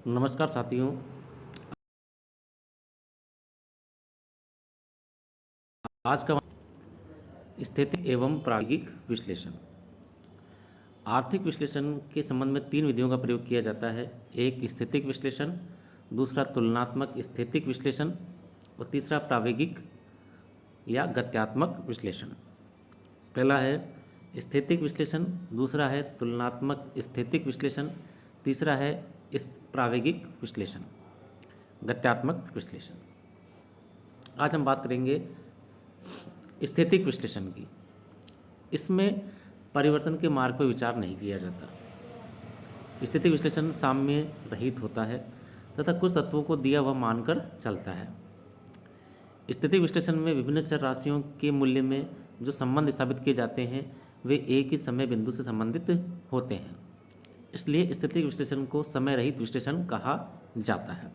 नमस्कार साथियों। आज का स्थैतिक एवं प्रायोगिक विश्लेषण। आर्थिक विश्लेषण के संबंध में तीन विधियों का प्रयोग किया जाता है। एक स्थैतिक विश्लेषण, दूसरा तुलनात्मक स्थैतिक विश्लेषण और तीसरा प्रायोगिक या गत्यात्मक विश्लेषण। पहला है स्थैतिक विश्लेषण, दूसरा है तुलनात्मक स्थैतिक विश्लेषण, तीसरा है इस प्रायोगिक विश्लेषण, गत्यात्मक विश्लेषण। आज हम बात करेंगे स्थैतिक विश्लेषण की। इसमें परिवर्तन के मार्ग पर विचार नहीं किया जाता। स्थैतिक विश्लेषण साम्य रहित होता है तथा कुछ तत्वों को दिया हुआ मानकर चलता है। स्थैतिक विश्लेषण में विभिन्न चर राशियों के मूल्य में जो संबंध स्थापित किए जाते हैं वे एक ही समय बिंदु से संबंधित होते हैं। इसलिए स्थैतिक विश्लेषण को समय रहित विश्लेषण कहा जाता है।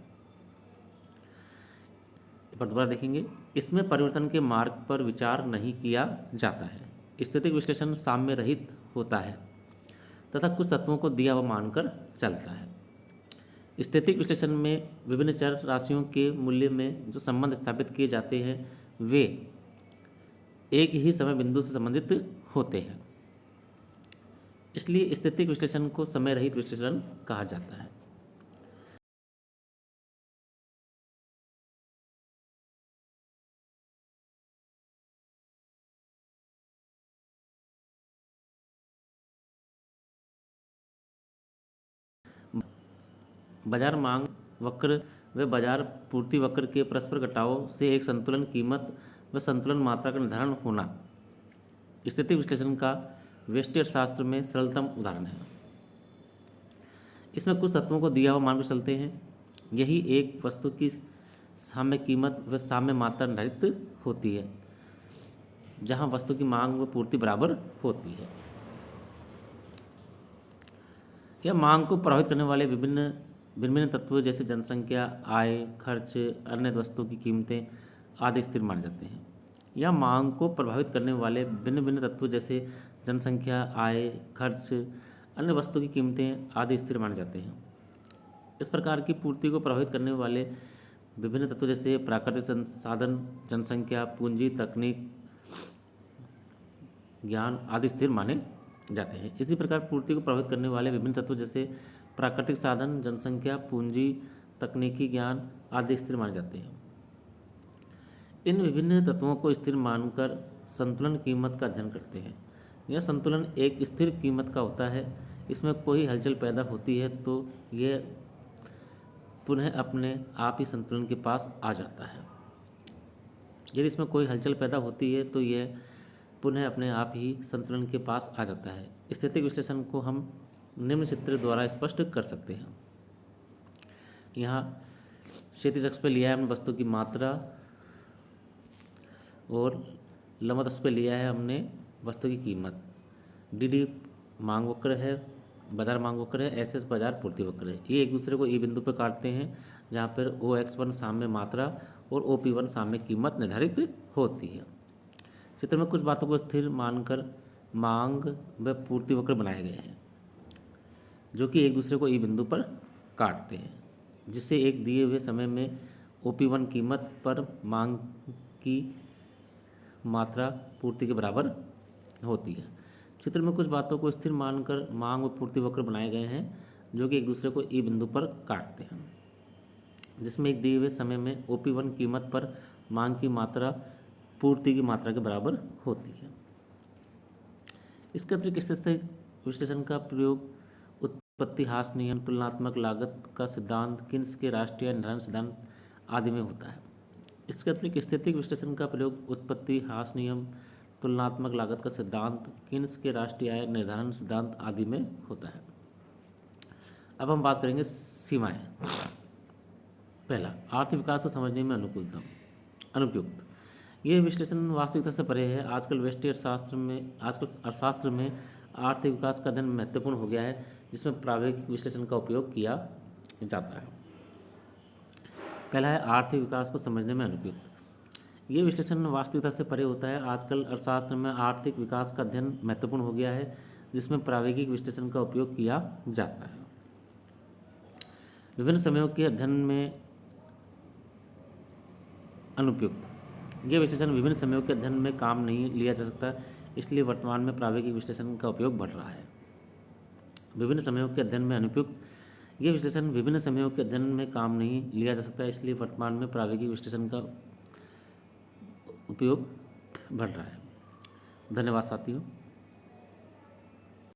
पर दोबारा देखेंगे, इसमें परिवर्तन के मार्ग पर विचार नहीं किया जाता है। स्थैतिक विश्लेषण साम्य रहित होता है तथा कुछ तत्वों को दिया हुआ मानकर चलता है। स्थैतिक विश्लेषण में विभिन्न चर राशियों के मूल्य में जो संबंध स्थापित किए जाते हैं वे एक ही समय बिंदु से संबंधित होते हैं। इसलिए स्थैतिक विश्लेषण को समय रहित विश्लेषण कहा जाता है। बाजार मांग वक्र व बाजार पूर्ति वक्र के परस्पर घटाव से एक संतुलन कीमत व संतुलन मात्रा का निर्धारण होना स्थैतिक विश्लेषण का व्यष्टि अर्थशास्त्र में सरलतम उदाहरण है। इसमें कुछ तत्वों को दिया हुआ मानकर चलते हैं। यही एक वस्तु की साम्य कीमत व साम्य मात्रा निर्धारित होती है, जहां वस्तु की मांग व पूर्ति बराबर होती है। यह मांग को प्रभावित करने वाले विभिन्न भिन्न तत्व जैसे जनसंख्या, आय, खर्च, अन्य वस्तुओं की कीमतें आदि स्थिर माने जाते हैं। या मांग को प्रभावित करने वाले भिन्न भिन्न तत्व जैसे जनसंख्या, आय, खर्च, अन्य वस्तुओं की कीमतें आदि स्थिर माने जाते हैं। इस प्रकार की पूर्ति को प्रभावित करने वाले विभिन्न तत्व जैसे प्राकृतिक संसाधन, जनसंख्या, पूंजी, तकनीक, ज्ञान आदि स्थिर माने जाते हैं। इसी प्रकार पूर्ति को प्रभावित करने वाले विभिन्न तत्व जैसे प्राकृतिक साधन, जनसंख्या, पूंजी, तकनीकी ज्ञान आदि स्थिर माने जाते हैं। इन विभिन्न तत्वों को स्थिर मानकर संतुलन कीमत का अध्ययन करते हैं। यह संतुलन एक स्थिर कीमत का होता है। इसमें कोई हलचल पैदा होती है तो यह पुनः अपने आप ही संतुलन के पास आ जाता है। यदि इसमें कोई हलचल पैदा होती है तो यह पुनः अपने आप ही संतुलन के पास आ जाता है। स्थैतिक विश्लेषण को हम निम्न चित्र द्वारा स्पष्ट कर सकते हैं। यहाँ क्षैतिज अक्ष पर लिया है हमने वस्तु की मात्रा और लंबवत अक्ष पर लिया है हमने वस्तु की कीमत। डी मांग वक्र है, बाजार मांग वक्र है, एस बाजार पूर्ति वक्र है। ये एक दूसरे को ई बिंदु पर काटते हैं जहाँ पर OX1 साम्य मात्रा और OP1 साम्य कीमत निर्धारित होती है। चित्र में कुछ बातों को स्थिर मानकर मांग व पूर्ति वक्र बनाए गए हैं जो कि एक दूसरे को ई बिंदु पर काटते हैं, जिससे एक दिए हुए समय में OP1 कीमत पर मांग की मात्रा पूर्ति के बराबर होती है। चित्र में कुछ बातों को स्थिर मानकर मांग व पूर्ति वक्र बनाए गए हैं जो कि एक दूसरे को ई बिंदु पर काटते हैं, जिसमें एक दिए हुए समय में OP1 कीमत पर मांग की मात्रा पूर्ति की मात्रा के बराबर होती है। इसके अतिरिक्त स्थितिक विश्लेषण का प्रयोग उत्पत्ति ह्रास नियम, तुलनात्मक लागत का सिद्धांत, किन्स के राष्ट्रीय निर्धारण सिद्धांत आदि में होता है। इसके अतिरिक्त स्थैतिक विश्लेषण का प्रयोग उत्पत्ति ह्रास नियम, तुलनात्मक लागत का सिद्धांत, किन्स के राष्ट्रीय आय निर्धारण सिद्धांत आदि में होता है। अब हम बात करेंगे सीमाएं। पहला, आर्थिक विकास को समझने में अनुपयुक्त। यह विश्लेषण वास्तविकता से परे है। आजकल अर्थशास्त्र में आर्थिक विकास का अध्ययन महत्वपूर्ण हो गया है, जिसमें प्रायोगिक विश्लेषण का उपयोग किया जाता है। पहला है आर्थिक विकास को समझने में अनुपयुक्त। ये विश्लेषण वास्तविकता से परे होता है। आजकल अर्थशास्त्र में आर्थिक विकास का अध्ययन महत्वपूर्ण हो गया है, जिसमें प्रायोगिक विश्लेषण का उपयोग किया जाता है। विभिन्न समयों के अध्ययन में अनुपयुक्त। ये विश्लेषण विभिन्न समयों के अध्ययन में काम नहीं लिया जा सकता, इसलिए वर्तमान में प्रायोगिक विश्लेषण का उपयोग बढ़ रहा है। विभिन्न समयों के अध्ययन में अनुपयुक्त। ये विश्लेषण विभिन्न समयों के अध्ययन में काम नहीं लिया जा सकता, इसलिए वर्तमान में प्रायोगिक विश्लेषण का उपयोग बढ़ रहा है। धन्यवाद साथियों।